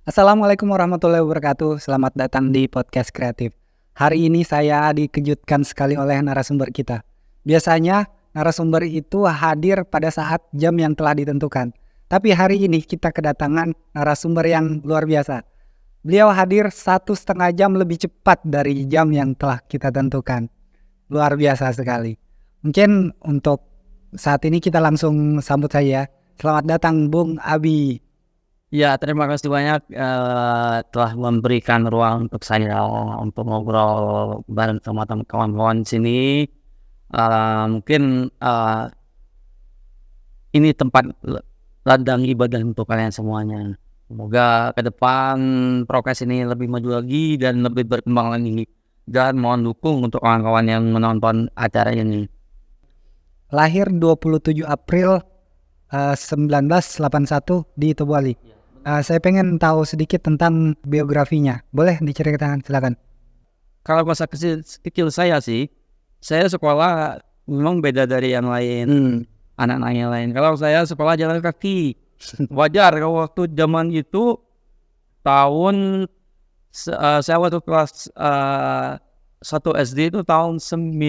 Assalamualaikum warahmatullahi wabarakatuh. Selamat datang di podcast kreatif. Hari ini saya dikejutkan sekali oleh narasumber kita. Biasanya narasumber itu hadir pada saat jam yang telah ditentukan. Tapi hari ini kita kedatangan narasumber yang luar biasa. Beliau hadir 1,5 jam lebih cepat dari jam yang telah kita tentukan. Luar biasa sekali. Mungkin untuk saat ini kita langsung sambut saja. Selamat datang Bung Abi. Ya, terima kasih banyak telah memberikan ruang untuk saya untuk ngobrol bareng sama kawan-kawan di sini. Mungkin ini tempat ladang ibadah untuk kalian semuanya. Semoga ke depan prokes ini lebih maju lagi dan lebih berkembang lagi. Dan mohon dukung untuk kawan-kawan yang menonton acara ini. Lahir 27 April 1981 di Tobuali. Saya pengen tahu sedikit tentang biografinya. Boleh diceritakan, silakan. Kalau masa kecil saya sih, saya sekolah memang beda dari yang lain, anak-anak yang lain. Kalau saya sekolah jalan kaki, wajar. Kalau waktu zaman itu saya waktu kelas 1 SD itu tahun 87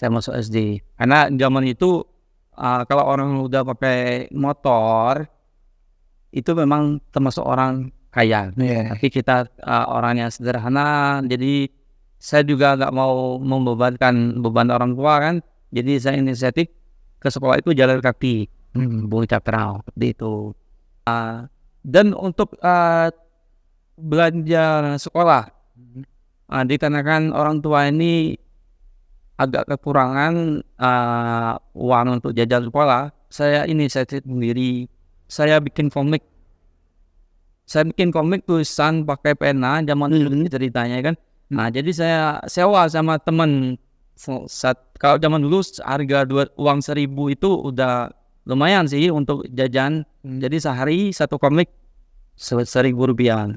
saya masuk SD. Karena zaman itu kalau orang udah pakai motor itu memang termasuk orang kaya. Tapi kita orangnya sederhana, jadi saya juga nggak mau membebankan beban orang tua kan. Jadi saya inisiatif ke sekolah itu jalan kaki, Bung Cakra seperti itu. Dan untuk belanja sekolah, dikarenakan orang tua ini agak kekurangan uang untuk jajan sekolah, saya inisiatif sendiri. Saya bikin komik tulisan pakai pena zaman dulu ceritanya kan. Nah, jadi saya sewa sama teman. Kalau zaman dulu harga uang 1.000 itu udah lumayan sih untuk jajan. Jadi sehari satu komik 1.000 rupiah.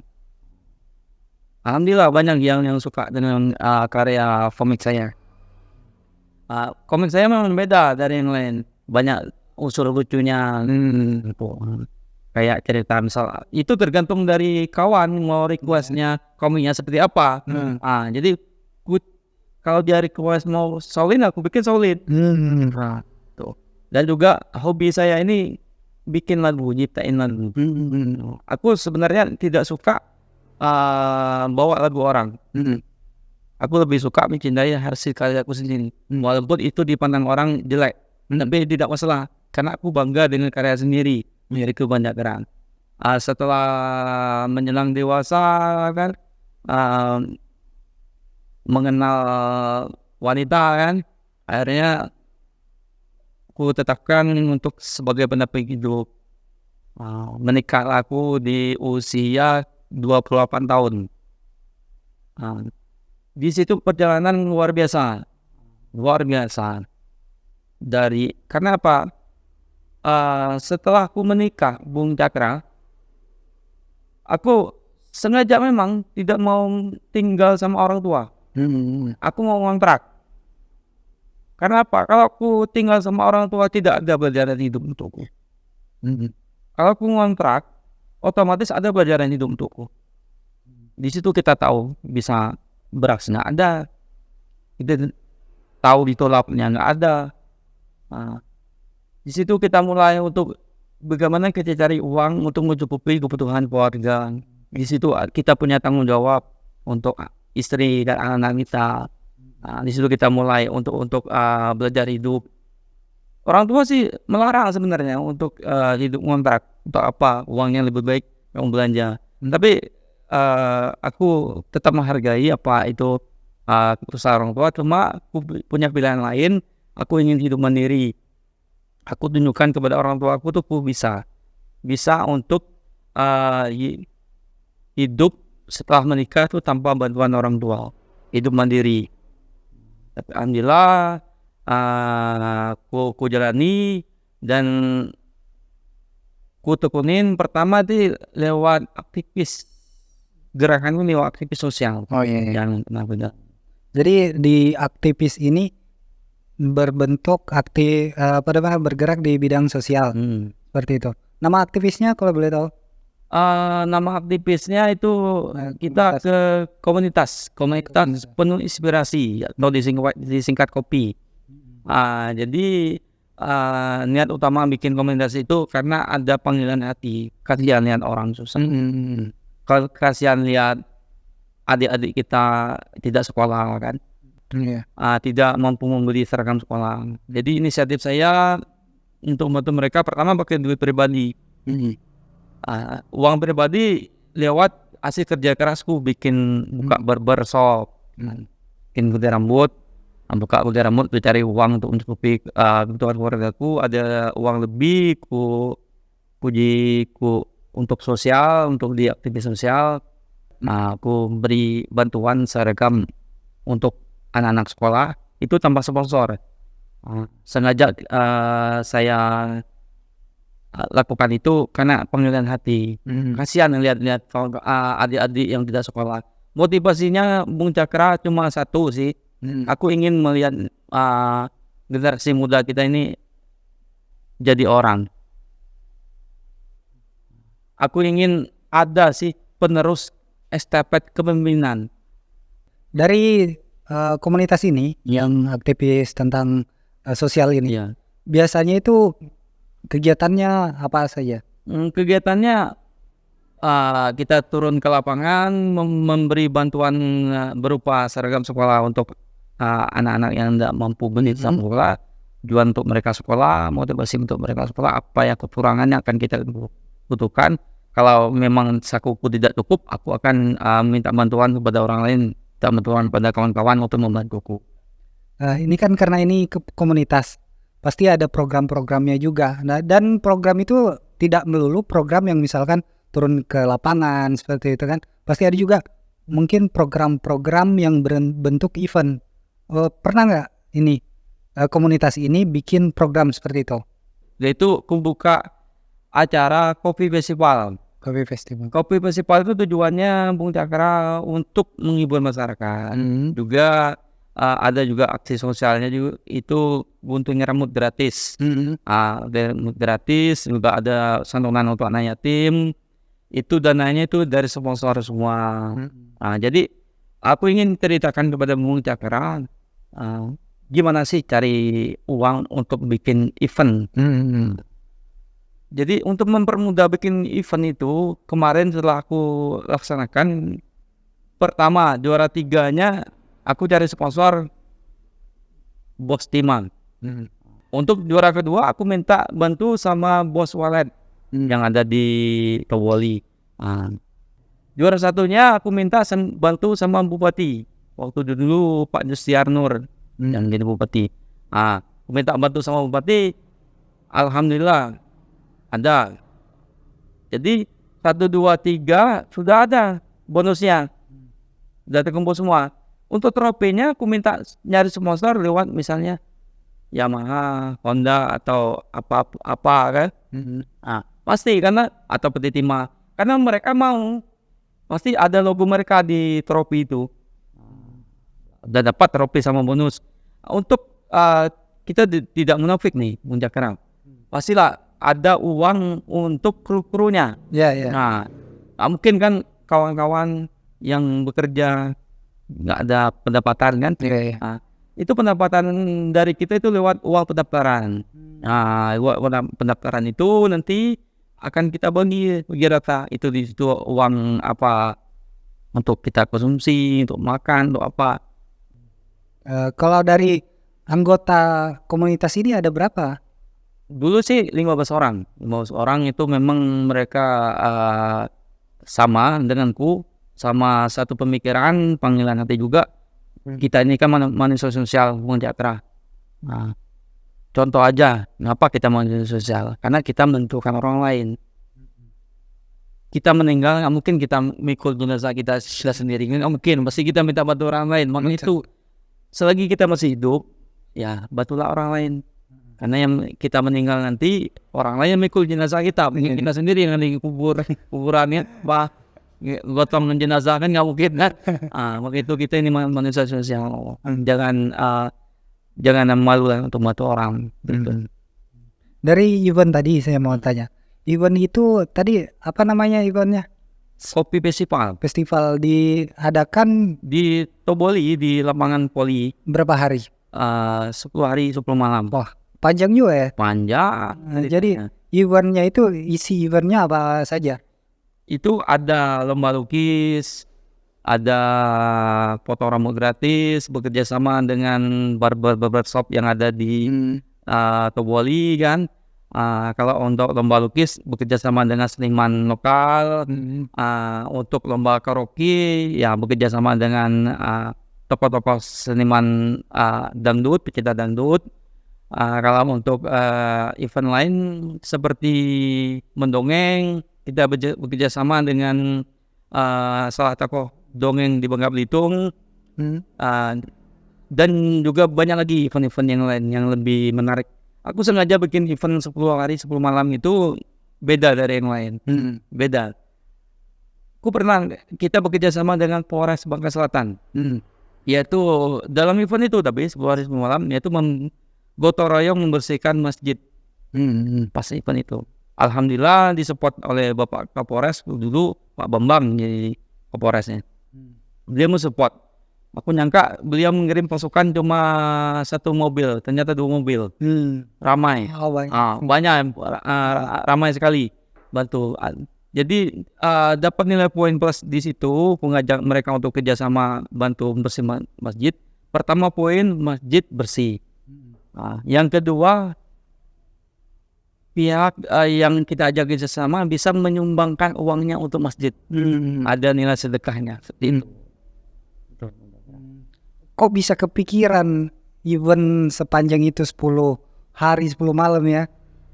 Alhamdulillah banyak yang suka dengan karya komik saya. Komik saya memang beda dari yang lain. Banyak unsur lucunya. Kayak cerita misal. Itu tergantung dari kawan mau requestnya komiknya seperti apa. Jadi kalau dia request mau solid, aku bikin solid. Tuh. Dan juga hobi saya ini bikin lagu, nyiptain lagu. Aku sebenarnya tidak suka bawa lagu orang. Aku lebih suka mencintai hasil karyaku sendiri. Walaupun itu dipandang orang jelek, tapi tidak masalah. Karena aku bangga dengan karya sendiri. Menjadi banyak gerak. Setelah menjelang dewasa kan, mengenal wanita kan, akhirnya aku tetapkan untuk sebagai pendamping hidup. Menikah aku di usia 28 tahun. Di situ perjalanan luar biasa. Karena apa? Setelah aku menikah, Bung Cakra, aku sengaja memang tidak mau tinggal sama orang tua. Aku mau ngontrak. Karena apa? Kalau aku tinggal sama orang tua tidak ada pelajaran hidup untukku. Kalau aku ngontrak, otomatis ada pelajaran hidup untukku. Di situ kita tahu bisa beras nggak ada, kita tahu ditolaknya nggak ada. Di situ kita mulai untuk bagaimana kita cari uang untuk mencukupi kebutuhan keluarga. Di situ kita punya tanggung jawab untuk istri dan anak-anak kita. Di situ kita mulai untuk belajar hidup. Orang tua sih melarang sebenarnya untuk hidup ngontrak. Untuk apa? Uangnya lebih baik yang belanja. Tapi aku tetap menghargai apa itu keputusan orang tua. Cuma aku punya pilihan lain. Aku ingin hidup mandiri. Aku tunjukkan kepada orang tua aku tuh aku bisa untuk hidup setelah menikah tuh tanpa bantuan orang tua, hidup mandiri. Tapi alhamdulillah aku jalani dan ku tekunin pertama di lewat aktivis gerakan ini, lewat aktivis sosial. Oh iya. Yang benar. Jadi di aktivis ini berbentuk bergerak di bidang sosial seperti itu. Nama aktivisnya kalau boleh tahu? Nama aktivisnya itu kita ke komunitas penuh inspirasi atau disingkat kopi. Jadi niat utama bikin komunitas itu karena ada panggilan hati, kasihan lihat orang susah. Kalau kasihan lihat adik-adik kita tidak sekolah kan, tidak mampu membeli seragam sekolah. Jadi inisiatif saya untuk membantu mereka pertama pakai duit pribadi. Uang pribadi lewat hasil kerja kerasku, buka barber shop, bikin gunting rambut, cari uang untuk mencukupi kebutuhan keluargaku. Ada uang lebih ku untuk sosial, untuk di aktivitas sosial. Aku beri bantuan seragam untuk anak-anak sekolah itu tanpa sponsor. Sengaja saya lakukan itu karena panggilan hati. Kasihan lihat adik-adik yang tidak sekolah. Motivasinya Bung Cakra cuma satu sih. Aku ingin melihat generasi muda kita ini jadi orang. Aku ingin ada sih penerus estafet kepemimpinan. Dari komunitas ini yang aktivis tentang sosial ini, biasanya itu kegiatannya apa saja? Kegiatannya kita turun ke lapangan memberi bantuan berupa seragam sekolah untuk anak-anak yang tidak mampu beli sekolah, jual untuk mereka sekolah, motivasi untuk mereka sekolah. Apa yang kekurangannya akan kita butuhkan. Kalau memang sakuku tidak cukup, aku akan minta bantuan kepada orang lain, minta bantuan pada kawan-kawan untuk membantuku. Ini kan karena ini komunitas, pasti ada program-programnya juga. Nah, dan program itu tidak melulu program yang misalkan turun ke lapangan seperti itu kan. Pasti ada juga mungkin program-program yang berbentuk event. Pernah nggak ini komunitas ini bikin program seperti itu? Yaitu membuka acara kopi festival. Kopi festival itu tujuannya Bung Cakra untuk menghibur masyarakat. Juga ada juga aksi sosialnya juga, itu guntingnya rambut gratis. Rambut gratis, juga ada santunan untuk anak yatim. Itu dananya itu dari sponsor semua. Jadi aku ingin ceritakan kepada Bung Cakra gimana sih cari uang untuk bikin event. Jadi untuk mempermudah bikin event itu, kemarin setelah aku laksanakan, pertama juara 3-nya aku cari sponsor Bos Timan. Untuk juara kedua aku minta bantu sama Bos Wallet yang ada di Towoli. Juara satunya aku minta bantu sama Bupati. Waktu dulu Pak Justiarnur yang jadi Bupati. Aku minta bantu sama Bupati. Alhamdulillah ada. Jadi 1, 2, 3 sudah ada bonusnya. Sudah terkumpul semua. Untuk tropinya aku minta nyari sponsor lewat misalnya Yamaha, Honda atau apa kan. Pasti karena atau PT Timah. Karena mereka mau pasti ada logo mereka di tropi itu. Dan dapat tropi sama bonus. Untuk kita tidak munafik nih, Bung Cakra. Pastilah ada uang untuk kru-krunya. Nah, mungkin kan kawan-kawan yang bekerja nggak ada pendapatan kan? Itu pendapatan dari kita itu lewat uang pendaftaran. Nah, uang pendaftaran itu nanti akan kita bagi rata. Itu di situ uang apa untuk kita konsumsi, untuk makan, untuk apa. Kalau dari anggota komunitas ini ada berapa? Dulu sih 15 orang. 15 orang itu memang mereka sama denganku, sama satu pemikiran, panggilan hati juga. Kita ini kan manusia sosial, Bung Cakra. Contoh aja, kenapa kita manusia sosial? Karena kita menentukan orang lain. Kita meninggal, nggak mungkin kita mikul jenazah kita sendiri. Nggak mungkin, pasti kita minta bantu orang lain. Makanya itu, selagi kita masih hidup, ya bantulah orang lain. Karena yang kita meninggal nanti, orang lain yang mikul jenazah kita. Mungkin kita sendiri yang di kuburannya, gotong jenazah kan nggak mungkin kan. Waktu itu kita ini manusia sosial. Jangan jangan malu lah untuk bantu orang. Gitu. Dari event tadi saya mau tanya, event itu tadi apa namanya eventnya? Kopi festival Festival diadakan di Toboli di lapangan Poli berapa hari? 10 hari 10 malam. Wah, panjang juga ya. Panjang. Jadi eventnya itu isi eventnya apa saja? Itu ada lomba lukis, ada foto rambut gratis, bekerja sama dengan barber shop yang ada di Toboli kan. Kalau untuk lomba lukis bekerja sama dengan seniman lokal. Untuk lomba karaoke ya bekerja sama dengan tokoh-tokoh seniman dangdut, pecinta dangdut. Kalau untuk event lain seperti mendongeng, kita bekerja sama dengan salah tokoh dongeng di Bangka Belitung. Dan juga banyak lagi event-event yang lain yang lebih menarik. Aku sengaja bikin event 10 hari 10 malam itu beda dari yang lain. Beda. Kita bekerja sama dengan Polres Bangka Selatan. Yaitu dalam event itu tapi 10 hari 10 malam yaitu gotong royong membersihkan masjid. Pas event itu. Alhamdulillah disupport oleh Bapak Kapolres dulu, Pak Bambang jadi Kapolresnya. Dia mensupport. Aku nyangka beliau mengirim pasukan cuma 1 mobil, ternyata 2 mobil. Ramai. Banyak, ramai sekali bantu. Jadi dapat nilai poin plus di situ, mengajak mereka untuk kerjasama bantu bersih masjid. Pertama poin masjid bersih. Yang kedua pihak yang kita ajak kerjasama bisa menyumbangkan uangnya untuk masjid. Ada nilai sedekahnya seperti itu. Kok bisa kepikiran event sepanjang itu 10 hari 10 malam ya,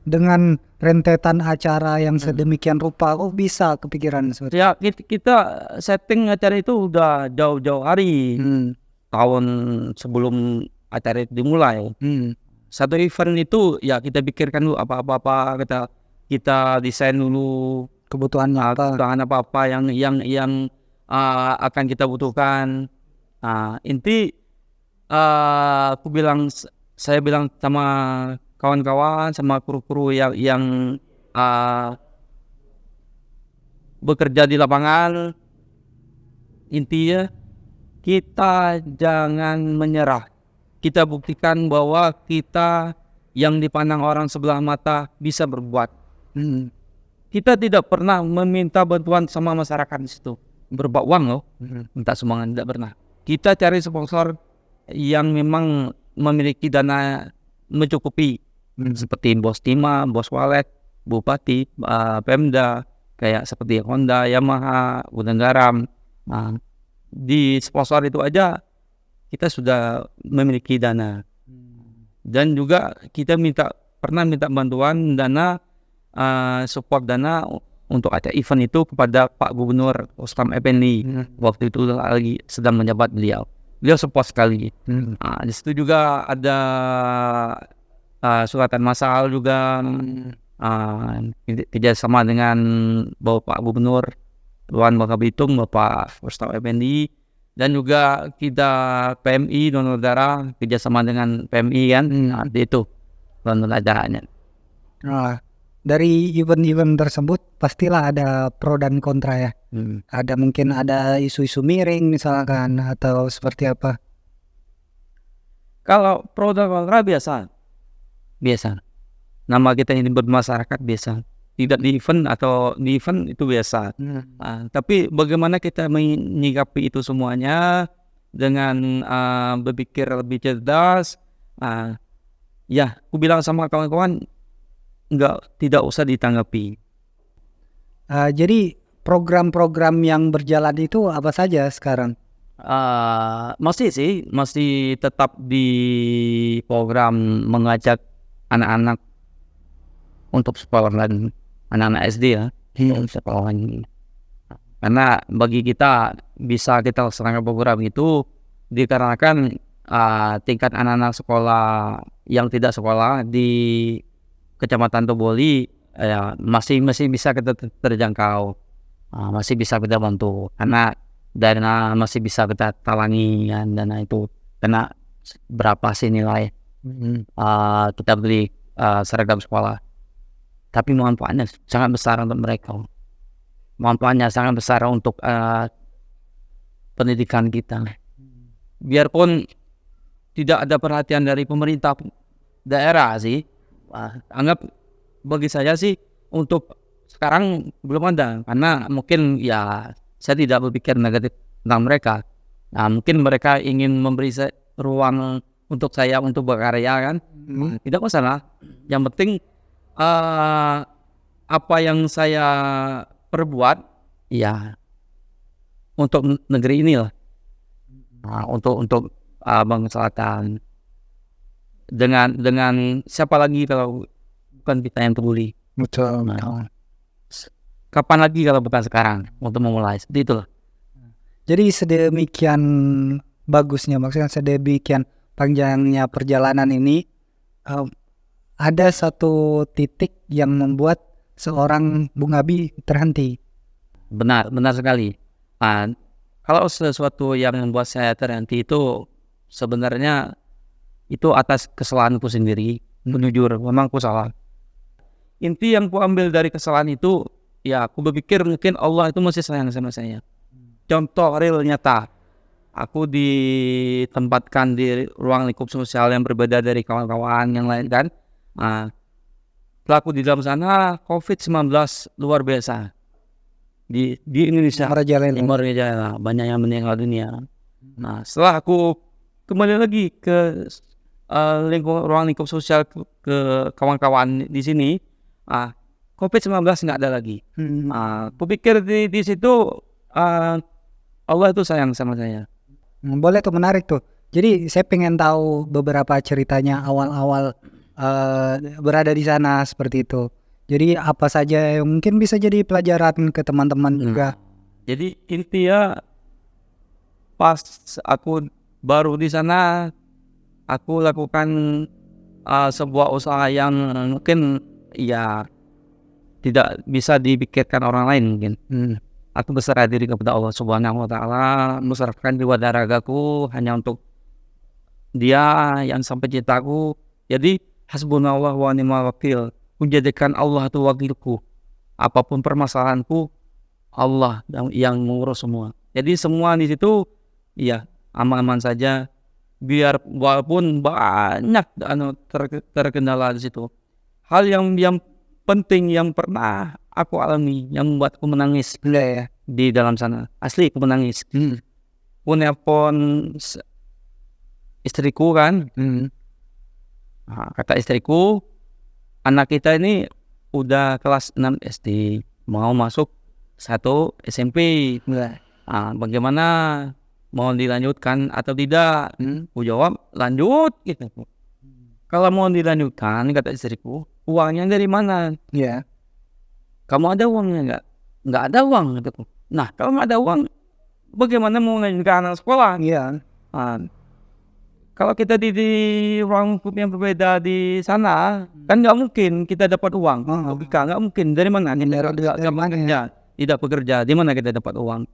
dengan rentetan acara yang sedemikian rupa, kok bisa kepikiran seperti itu? Ya kita setting acara itu udah jauh-jauh hari, tahun sebelum acara itu dimulai. Satu event itu ya kita pikirkan dulu apa-apa, kita desain dulu Kebutuhannya kebutuhan apa yang akan kita butuhkan. Inti saya bilang sama kawan-kawan, sama kru-kru yang bekerja di lapangan, intinya kita jangan menyerah. Kita buktikan bahwa kita yang dipandang orang sebelah mata bisa berbuat. Kita tidak pernah meminta bantuan sama masyarakat di situ. Berupa uang loh, minta sumbangan tidak pernah. Kita cari sponsor yang memang memiliki dana mencukupi, seperti Bos Tima, Bos Walet, Bupati, Pemda, kayak seperti Honda, Yamaha, Gudang Garam. Di sponsor itu aja kita sudah memiliki dana. Dan juga kita pernah minta bantuan dana, support dana untuk ada event itu kepada Pak Gubernur Rustam Effendi. Waktu itu lagi sedang menjabat beliau support sekali. Di situ juga ada suratan massal juga, kerjasama dengan Bapak Gubernur Tuan Bangka Belitung, Bapak Rustam Effendi, dan juga kita PMI donor darah kerjasama dengan PMI kan. Itu donor darahnya. Dari event-event tersebut pastilah ada pro dan kontra ya. Ada mungkin ada isu-isu miring misalkan atau seperti apa. Kalau pro dan kontra biasa. Nama kita ini bermasyarakat biasa. Tidak di event atau di event itu biasa. Tapi bagaimana kita menyikapi itu semuanya dengan berpikir lebih cerdas. Ya, aku bilang sama kawan-kawan, tidak usah ditanggapi. Jadi program-program yang berjalan itu apa saja sekarang? Masih tetap di program mengajak anak-anak untuk sekolah dan anak-anak SD ya, sekolah ini. Karena bagi kita bisa kita laksanakan program itu dikarenakan tingkat anak-anak sekolah yang tidak sekolah di Kecamatan Toboli ya masih bisa kita terjangkau, masih bisa kita bantu karena dana masih bisa kita talangi dana itu, karena berapa sih nilai kita beli seragam sekolah, tapi manfaatnya sangat besar untuk mereka, manfaatnya sangat besar untuk pendidikan kita. Biarpun tidak ada perhatian dari pemerintah daerah sih, anggap bagi saya sih untuk sekarang belum ada, karena mungkin ya saya tidak berpikir negatif tentang mereka. Nah, mungkin mereka ingin memberi ruang untuk saya untuk berkarya kan, tidak masalah. Yang penting apa yang saya perbuat ya untuk negeri ini lah, untuk bangsa Selatan. Dengan siapa lagi kalau bukan kita yang peduli? Betul. Kapan lagi kalau bukan sekarang untuk memulai? Seperti itulah. Jadi sedemikian bagusnya, maksudnya sedemikian panjangnya perjalanan ini, ada satu titik yang membuat seorang Bung Abi terhenti. Benar sekali. Kalau sesuatu yang membuat saya terhenti itu sebenarnya itu atas kesalahanku sendiri. Jujur, memang aku salah. Inti yang ku ambil dari kesalahan itu, ya aku berpikir mungkin Allah itu masih sayang sama saya. Contoh real nyata, aku ditempatkan di ruang lingkup sosial yang berbeda dari kawan-kawan yang lain kan. Pelaku di dalam sana COVID-19 luar biasa di Indonesia, merajalela, banyak yang meninggal dunia. Nah, setelah aku kembali lagi ke ruang lingkup sosial ke kawan-kawan di sini, COVID-19 nggak ada lagi. Aku pikir di situ Allah itu sayang sama saya. Boleh tuh, menarik tuh. Jadi saya pengen tahu beberapa ceritanya awal-awal berada di sana seperti itu. Jadi apa saja yang mungkin bisa jadi pelajaran ke teman-teman juga. Jadi intinya pas aku baru di sana, aku lakukan sebuah usaha yang mungkin ya tidak bisa dipikirkan orang lain mungkin. Aku berserah diri kepada Allah Subhanahu wa Ta'ala, menyerahkan jiwa dan ragaku hanya untuk Dia yang sampai cintaku. Jadi hasbunallah wa ni'mal wakil. Menjadikan Allah itu wakilku. Apapun permasalahanku, Allah yang mengurus semua. Jadi semua di situ ya aman-aman saja. Biar walaupun banyak terkendala di situ. Hal yang penting yang pernah aku alami yang membuatku menangis di dalam sana. Asli aku menangis. Aku nelpon istriku kan. Kata istriku, anak kita ini udah kelas 6 SD, mau masuk 1 SMP. Bagaimana, mau dilanjutkan atau tidak? Aku jawab lanjut gitu. Kalau mau dilanjutkan, kata istriku, uangnya dari mana? Kamu ada uangnya nggak? Nggak ada uang gitu. Nah, kalau nggak ada uang, bagaimana mau melanjutkan anak sekolah? Kalau kita di ruang lingkup yang berbeda di sana, kan nggak mungkin kita dapat uang. Logika nggak mungkin. Dari mana? Tidak bekerja. Di mana kita dapat uang?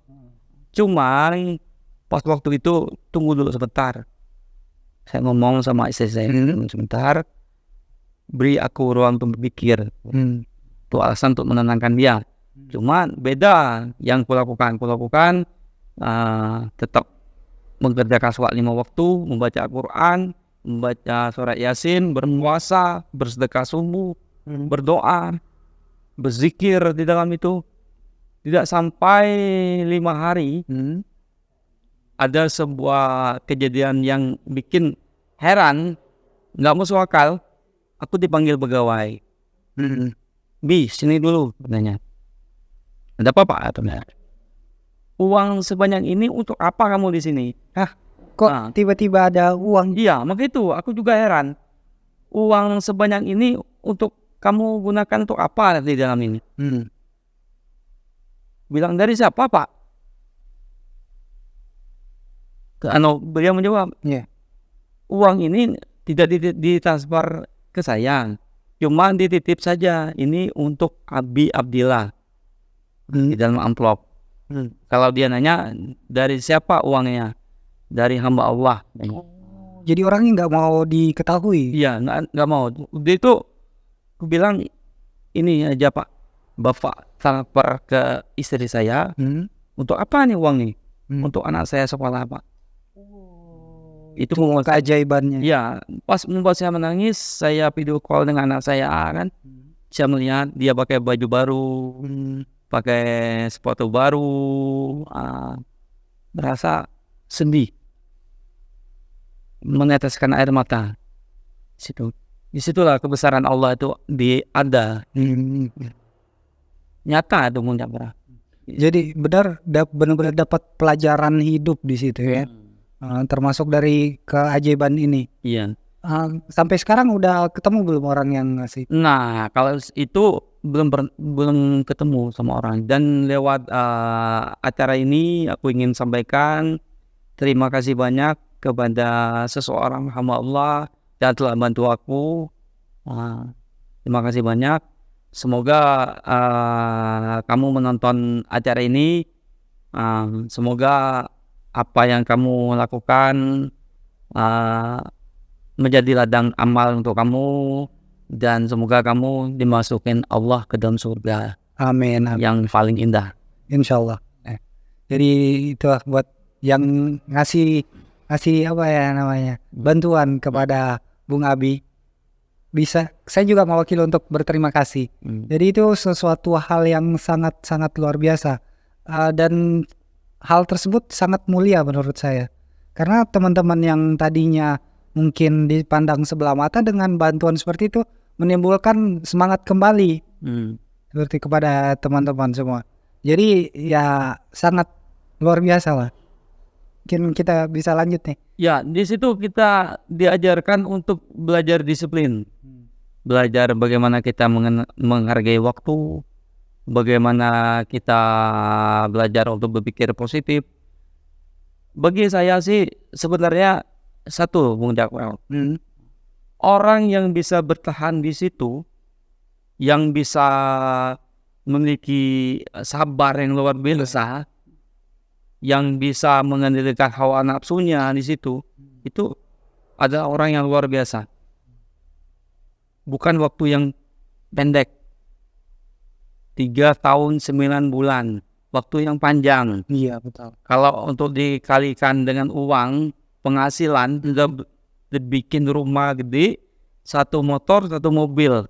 Cuma pas waktu itu tunggu dulu sebentar. Saya ngomong sama istri saya sebentar. Beri aku ruang untuk berpikir. Itu alasan untuk menenangkan dia. Cuma beda yang kulakukan tetap mengerjakan sholat 5 waktu, membaca Al-Quran, membaca surat Yasin, berpuasa, bersedekah subuh, berdoa, berzikir di dalam itu. Tidak sampai 5 hari ada sebuah kejadian yang bikin heran, nggak masuk akal. Aku dipanggil pegawai. Bi, sini dulu, katanya. Ada apa Pak? Katanya. Uang sebanyak ini untuk apa kamu di sini? Kok tiba-tiba ada uang? Iya, makanya itu aku juga heran. Uang sebanyak ini untuk kamu gunakan untuk apa di dalam ini? Bilang dari siapa Pak? Beliau menjawab, uang ini tidak ditransfer ke saya, cuma dititip saja. Ini untuk Abi Abdillah di dalam amplop. Kalau dia nanya dari siapa uangnya, dari hamba Allah. Jadi orangnya nggak mau diketahui. Iya, nggak mau. Dia itu aku bilang ini aja Pak, Bapak transfer ke istri saya. Untuk apa nih uang nih? Untuk anak saya sekolah Pak. Itu keajaibannya. ya, pas membuat saya menangis, saya video call dengan anak saya kan. Saya melihat dia pakai baju baru, pakai sepatu baru, merasa sedih, meneteskan air mata. Disitulah kebesaran Allah itu ada. Nyata itu muncul. Jadi benar-benar dapat pelajaran hidup di situ ya. Termasuk dari keajaiban ini. Iya. Sampai sekarang udah ketemu belum orang yang ngasih? Nah, kalau itu belum ketemu sama orang. Dan lewat acara ini aku ingin sampaikan terima kasih banyak kepada seseorang hamba Allah yang telah bantu aku. Terima kasih banyak. Semoga kamu menonton acara ini. Semoga apa yang kamu lakukan menjadi ladang amal untuk kamu, dan semoga kamu dimasukin Allah ke dalam surga. Amin. Yang paling indah. Insyaallah. Jadi itu buat yang ngasih apa ya namanya, bantuan kepada Bung Abi. Saya juga mewakili untuk berterima kasih. Jadi itu sesuatu hal yang sangat luar biasa, dan hal tersebut sangat mulia menurut saya, karena teman-teman yang tadinya mungkin dipandang sebelah mata dengan bantuan seperti itu menimbulkan semangat kembali seperti kepada teman-teman semua. Jadi ya sangat luar biasa lah. Mungkin kita bisa lanjut nih. Ya, di situ kita diajarkan untuk belajar disiplin, belajar bagaimana kita menghargai waktu, bagaimana kita belajar untuk berpikir positif. Bagi saya sih sebenarnya satu, Bung Jakwel, orang yang bisa bertahan di situ, yang bisa memiliki sabar yang luar biasa, yang bisa mengendalikan hawa nafsunya di situ, itu adalah orang yang luar biasa. Bukan waktu yang pendek, 3 tahun 9 bulan, waktu yang panjang. Iya betul. Kalau untuk dikalikan dengan uang penghasilan, udah bikin rumah gede, 1 motor 1 mobil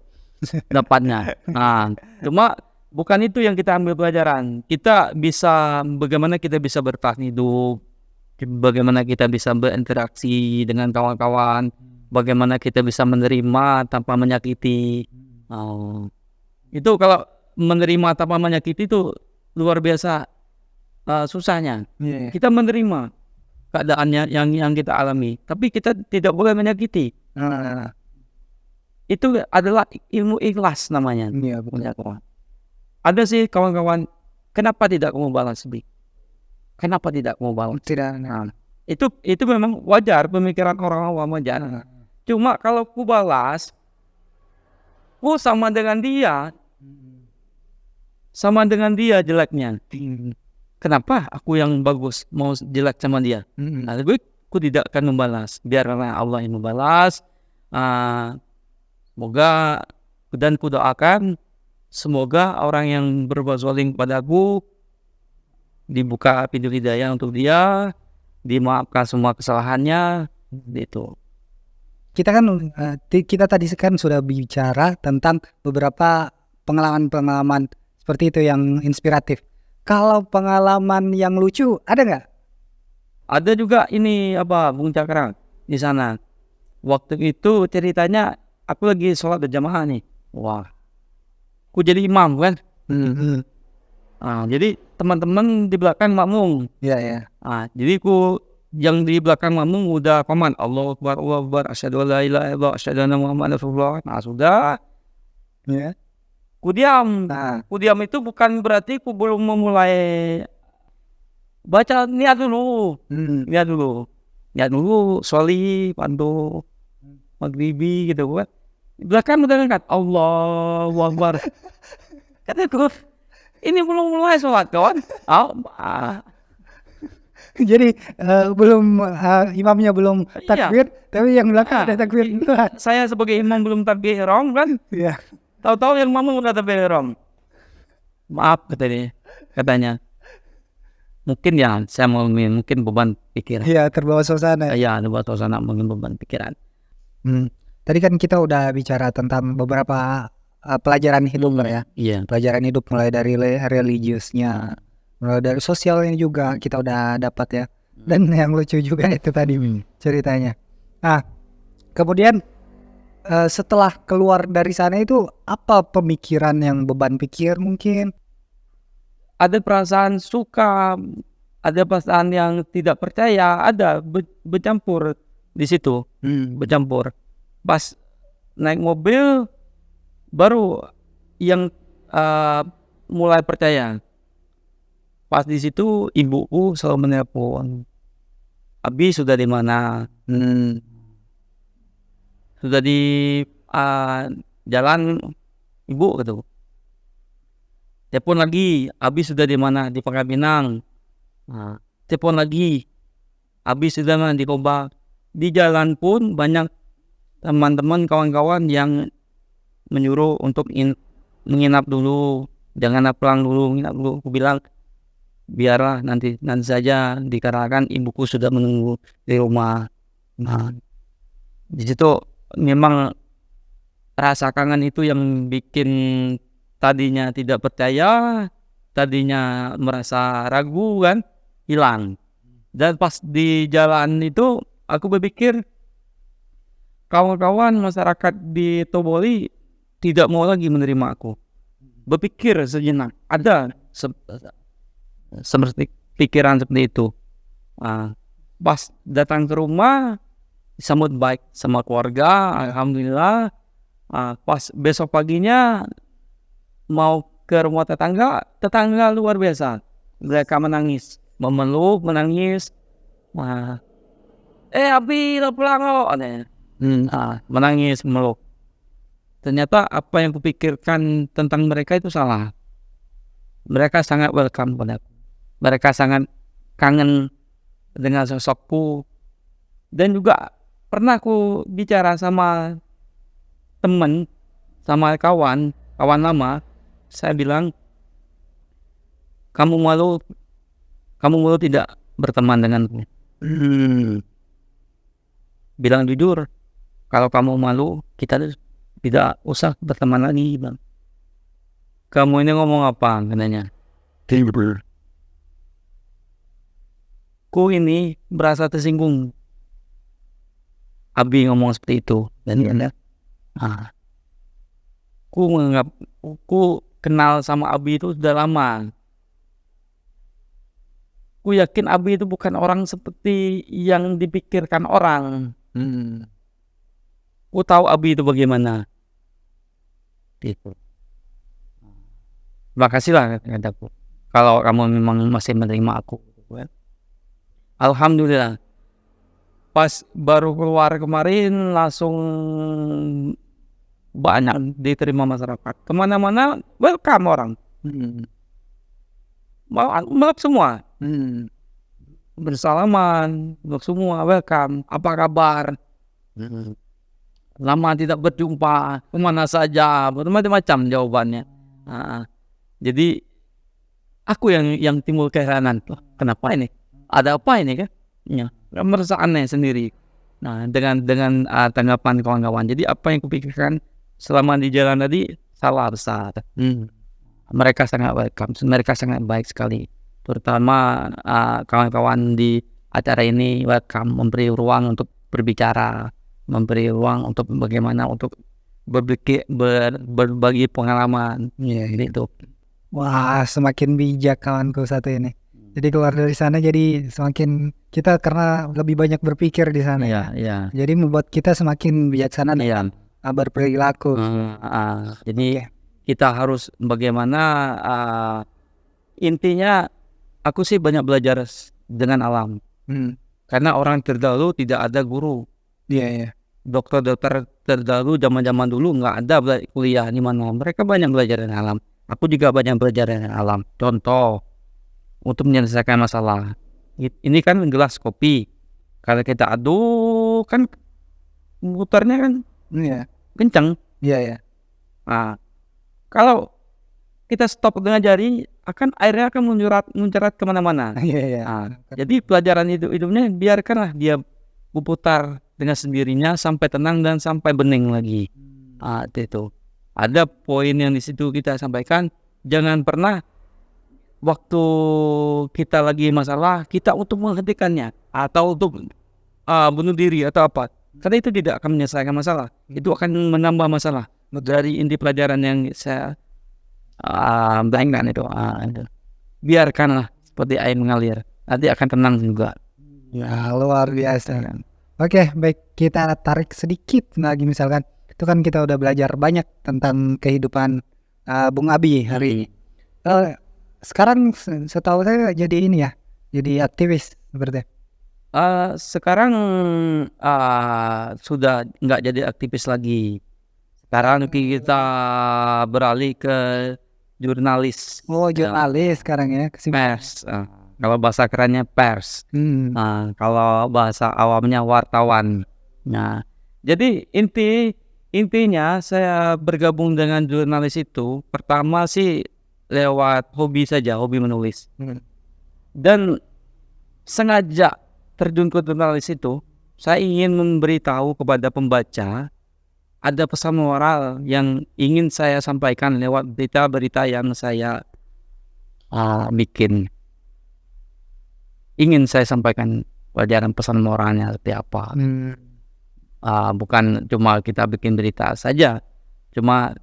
dapatnya. Nah, cuma bukan itu yang kita ambil pelajaran. Kita bisa bagaimana kita bisa bertahan hidup, bagaimana kita bisa berinteraksi dengan kawan-kawan, bagaimana kita bisa menerima tanpa menyakiti. Itu kalau menerima tanpa menyakiti itu luar biasa susahnya. Kita menerima keadaannya yang kita alami, tapi kita tidak boleh menyakiti. Itu adalah ilmu ikhlas namanya. Ada sih kawan-kawan, kenapa tidak kamu balas lebih? Kenapa tidak kamu balas? Tidak. Itu memang wajar, pemikiran orang awam aja. Cuma kalau ku balas, ku sama dengan dia jeleknya. Kenapa aku yang bagus mau jelek sama dia? Nah, aku tidak akan membalas. Biarlah Allah yang membalas. Semoga dan ku doakan semoga orang yang berbuat zalim padaku dibuka pintu hidayah untuk dia, dimaafkan semua kesalahannya. Itu. Kita tadi kan sudah bicara tentang beberapa pengalaman seperti itu yang inspiratif. Kalau pengalaman yang lucu ada nggak? Ada juga ini Bung Cakra di sana. Waktu itu ceritanya aku lagi sholat berjamaah nih. Wah, aku jadi imam kan. Jadi teman-teman di belakang makmum. Iya. Jadi aku yang di belakang makmum udah koman Allahu Akbar, Allahu Akbar, asyhadu an la ilaha illallah, asyhadu anna Muhammadar Rasulullah. Nah, sudah. Ya. Ku diam. Ku diam itu bukan berarti ku belum memulai baca, niat dulu. Niat dulu, sholli, pandu, maghribi gitu kan. Di belakang udah ngangkat Allahu Akbar. Kataku, ini belum mulai sholat kawan. Jadi belum imamnya belum Iya. takbir, tapi yang belakang Ah, ada takbir duluan. Saya sebagai imam belum takbir ihram kan, Iya. tahu-tahu yang makmum udah takbir ihram. Maaf katanya. Mungkin ya saya mungkin beban pikiran. Iya, terbawa suasana. Ya, ada buat suasana mungkin beban pikiran. Tadi kan kita udah bicara tentang beberapa pelajaran hidup lah ya. Iya. Pelajaran hidup mulai dari religiusnya, mulai dari sosialnya juga kita udah dapat ya. Dan yang lucu juga itu tadi ceritanya. Nah, kemudian setelah keluar dari sana itu apa pemikiran yang beban pikir mungkin? Ada perasaan suka, ada perasaan yang tidak percaya, ada bercampur di situ, bercampur. Pas naik mobil baru yang mulai percaya. Pas di situ ibuku selalu menelpon, Abi sudah di mana? Sudah di jalan ibu gitu. Telepon lagi, Abi sudah di mana? Di Pangkal Pinang. Telepon lagi, Abi sudah mana? Di Kobak. Di jalan pun banyak teman-teman kawan-kawan yang menyuruh untuk menginap dulu, jangan pulang dulu, menginap dulu. Aku bilang biarlah nanti saja, dikarenakan ibuku sudah menunggu di rumah. Nah, di situ memang rasa kangen itu yang bikin tadinya tidak percaya, tadinya merasa ragu kan, hilang. Dan pas di jalan itu aku berpikir kawan-kawan masyarakat di Toboli tidak mau lagi menerima aku. Berpikir sejenak, ada seperti pikiran seperti itu. Pas datang ke rumah disambut baik sama keluarga, alhamdulillah. Pas besok paginya mau ke rumah tetangga luar biasa. Mereka menangis, memeluk, menangis. Abi lo pulang lo, menangis, memeluk. Ternyata apa yang kupikirkan tentang mereka itu salah. Mereka sangat welcome padaku. Mereka sangat kangen dengan sosokku. Dan juga pernah aku bicara sama teman, sama kawan lama. Saya bilang, kamu malu tidak berteman denganku. Bilang jujur, kalau kamu malu, kita tidak usah berteman lagi, bang. Kamu ini ngomong apa, katanya? Ku ini berasa tersinggung. Abi ngomong seperti itu, dan ku kenal sama Abi itu sudah lama. Ku yakin Abi itu bukan orang seperti yang dipikirkan orang. Ku tahu Abi itu bagaimana. Gitu. Makasihlah kataku. Kalau kamu memang masih menerima aku. Alhamdulillah. Pas baru keluar kemarin langsung banyak diterima masyarakat. Kemana-mana welcome orang. Meluk semua. Bersalaman, meluk semua, welcome. Apa kabar? Lama tidak berjumpa, kemana saja, macam-macam jawabannya. Jadi aku yang timbul keheranan, kenapa ini? Ada apa ini kan? Ya, merasa aneh sendiri. Nah, dengan tanggapan kawan-kawan. Jadi apa yang kupikirkan selama di jalan tadi salah besar. Mereka sangat welcome, mereka sangat baik sekali. Terutama kawan-kawan di acara ini welcome, memberi ruang untuk berbicara, memberi ruang untuk bagaimana untuk berbagi pengalaman. Gitu. Wah, semakin bijak kawanku satu ini. Jadi keluar dari sana jadi semakin kita karena lebih banyak berpikir di sana. Iya. Jadi membuat kita semakin bijaksana Iya. dan berperilaku. Jadi kita harus bagaimana intinya aku sih banyak belajar dengan alam. Karena orang terdahulu tidak ada guru. Iya. Dokter terdahulu zaman dulu nggak ada kuliah di mana. Mereka banyak belajar dengan alam. Aku juga banyak belajar dengan alam. Contoh untuk menyelesaikan masalah. Ini kan gelas kopi. Kalau kita aduk kan mutarnya kan Iya. kencang. Iya ya. Nah, kalau kita stop dengan jari, airnya akan mencerat kemana-mana. Iya ya. Nah, jadi pelajaran hidupnya biarkanlah dia berputar dengan sendirinya sampai tenang dan sampai bening lagi. Itu. Ada poin yang di situ kita sampaikan. Jangan pernah waktu kita lagi masalah, kita untuk menghentikannya atau untuk bunuh diri atau apa. Karena itu tidak akan menyelesaikan masalah. Itu akan menambah masalah. Dari inti pelajaran yang saya bayangkan itu. Biarkanlah seperti air mengalir. Nanti akan tenang juga. Ya, luar biasa. Oke, baik, kita tarik sedikit lagi misalkan. Itu kan kita udah belajar banyak tentang kehidupan Bung Abi hari ini. Sekarang setahu saya jadi ini ya, jadi aktivis seperti. Sekarang sudah nggak jadi aktivis lagi. Sekarang kita beralih ke jurnalis. Oh, jurnalis sekarang ya. Pers. Kalau bahasa kerennya pers. Kalau bahasa awamnya wartawan. Nah, jadi intinya saya bergabung dengan jurnalis itu pertama sih lewat hobi saja, hobi menulis. Dan sengaja terjun ke jurnalis itu, saya ingin memberitahu kepada pembaca ada pesan moral yang ingin saya sampaikan lewat berita-berita yang saya bikin. Ingin saya sampaikan pelajaran pesan moralnya seperti apa. Bukan cuma kita bikin berita saja, cuma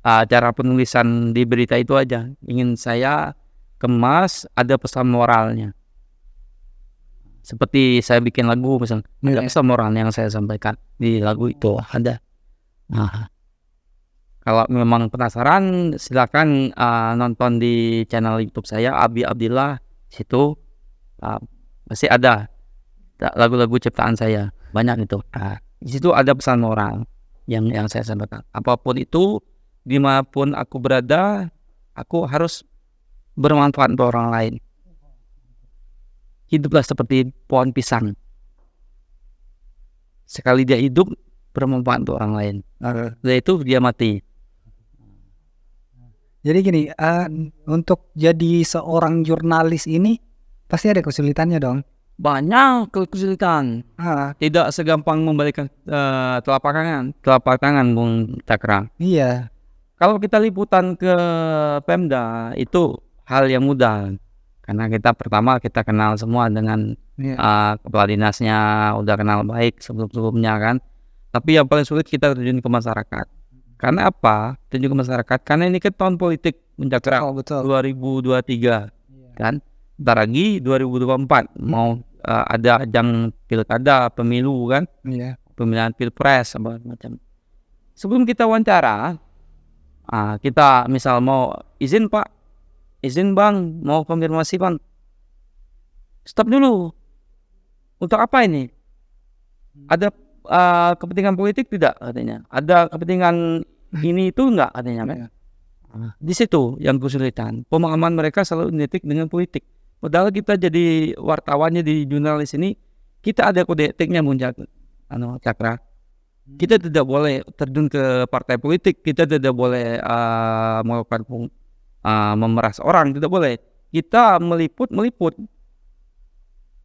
cara penulisan di berita itu aja. Ingin saya kemas ada pesan moralnya. Seperti saya bikin lagu misalnya, ada pesan moral yang saya sampaikan di lagu itu ada. Kalau memang penasaran silakan nonton di channel YouTube saya Abi Abdillah. Situ masih ada lagu-lagu ciptaan saya, banyak itu. Di situ ada pesan moral yang saya sampaikan. Apapun itu, dimanapun aku berada, aku harus bermanfaat untuk orang lain. Hiduplah seperti pohon pisang. Sekali dia hidup, bermanfaat untuk orang lain. Setelah itu dia mati. Jadi gini, untuk jadi seorang jurnalis ini pasti ada kesulitannya dong. Banyak kesulitan. Tidak segampang membalikkan telapak tangan Bung Cakra. Iya. Kalau kita liputan ke Pemda itu hal yang mudah. Karena kita kenal semua dengan kepala dinasnya, udah kenal baik sebelumnya kan. Tapi yang paling sulit kita terjun ke masyarakat. Karena apa? Terjun ke masyarakat. Karena ini kan tahun politik Bung Cakra. 2023 kan. Bentar lagi 2024 mau ada ajang pilkada, pemilu kan, pemilihan pilpres apa macam. Sebelum kita wawancara, kita misal mau izin Pak, izin Bang, mau konfirmasi Bang. Stop dulu. Untuk apa ini? Ada kepentingan politik tidak katanya? Ada kepentingan ini itu enggak katanya? Di situ yang kesulitan. Pemahaman mereka selalu identik dengan politik. Padahal kita jadi wartawannya di jurnalis ini, kita ada kode etiknya Bung Cakra. Kita tidak boleh terjun ke partai politik, kita tidak boleh melakukan memeras orang, tidak boleh. Kita meliput.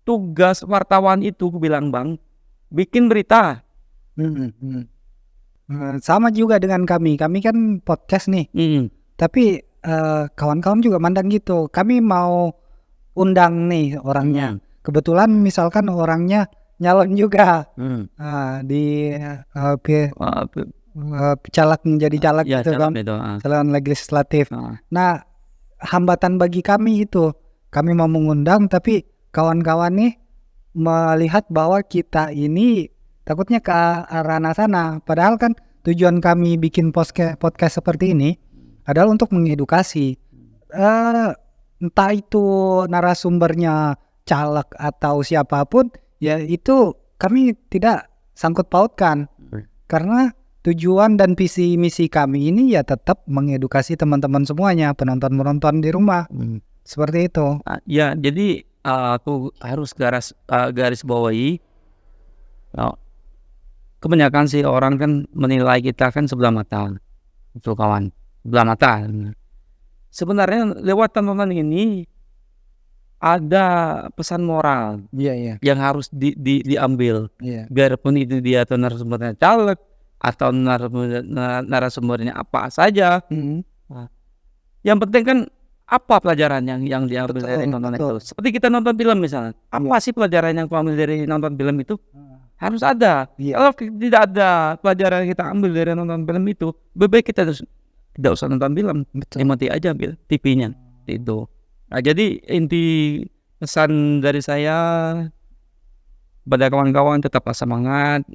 Tugas wartawan itu, bilang Bang, bikin berita. Sama juga dengan kami kan podcast nih. Tapi kawan-kawan juga mandang gitu. Kami mau undang nih orangnya. Kebetulan misalkan orangnya nyalon juga di caleg menjadi caleg gitu kan, calon legislatif. Nah, hambatan bagi kami itu, kami mau mengundang tapi kawan-kawan nih melihat bahwa kita ini takutnya ke ranah sana. Padahal kan tujuan kami bikin podcast seperti ini adalah untuk mengedukasi. Entah itu narasumbernya caleg atau siapapun, ya itu kami tidak sangkut pautkan. Karena tujuan dan visi misi kami ini ya tetap mengedukasi teman-teman semuanya, penonton-penonton di rumah. Seperti itu. Ya, jadi aku harus garis bawahi, kebanyakan sih orang kan menilai kita kan sebelah mata, itu kawan, sebelah mata. Sebenarnya lewat tontonan ini ada pesan moral Iya, iya, yang harus diambil, iya. biarpun itu dia atau narasumbernya caleg atau narasumbernya apa saja. Mhm. Yang penting kan apa pelajaran yang diambil Betul, dari nonton betul. itu. Seperti kita nonton film misalnya, apa sih pelajaran yang kau ambil dari nonton film itu? Harus ada. Iya. Kalau tidak ada pelajaran yang kita ambil dari nonton film itu, lebih baik kita tidak usah nonton film, Betul. mati aja ambil TV-nya itu. Nah, jadi inti pesan dari saya kepada kawan-kawan, tetaplah semangat.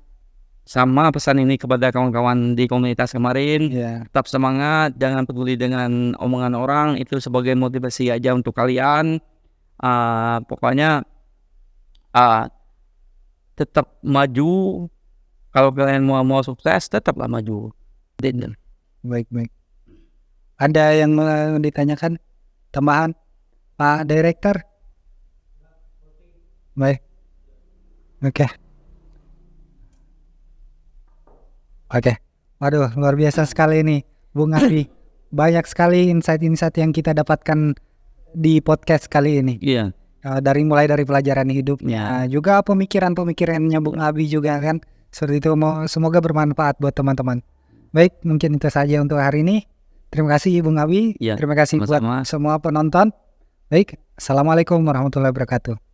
Sama pesan ini kepada kawan-kawan di komunitas kemarin, Iya. tetap semangat, jangan peduli dengan omongan orang, itu sebagai motivasi aja untuk kalian. Pokoknya tetap maju. Kalau kalian mau sukses, tetaplah maju. Baik, baik. Ada yang mau ditanyakan? Tambahan, Pak Direktur? Baik. Oke. Oke. Waduh, luar biasa sekali nih, Bung Abi. Banyak sekali insight-insight yang kita dapatkan di podcast kali ini. Iya. Mulai dari pelajaran hidup, Ya. juga pemikirannya Bung Abi juga kan. Seperti itu, semoga bermanfaat buat teman-teman. Baik, mungkin itu saja untuk hari ini. Terima kasih Bung Abi. Ya, Terima kasih buat sama-sama. semua penonton. Baik, assalamualaikum warahmatullahi wabarakatuh.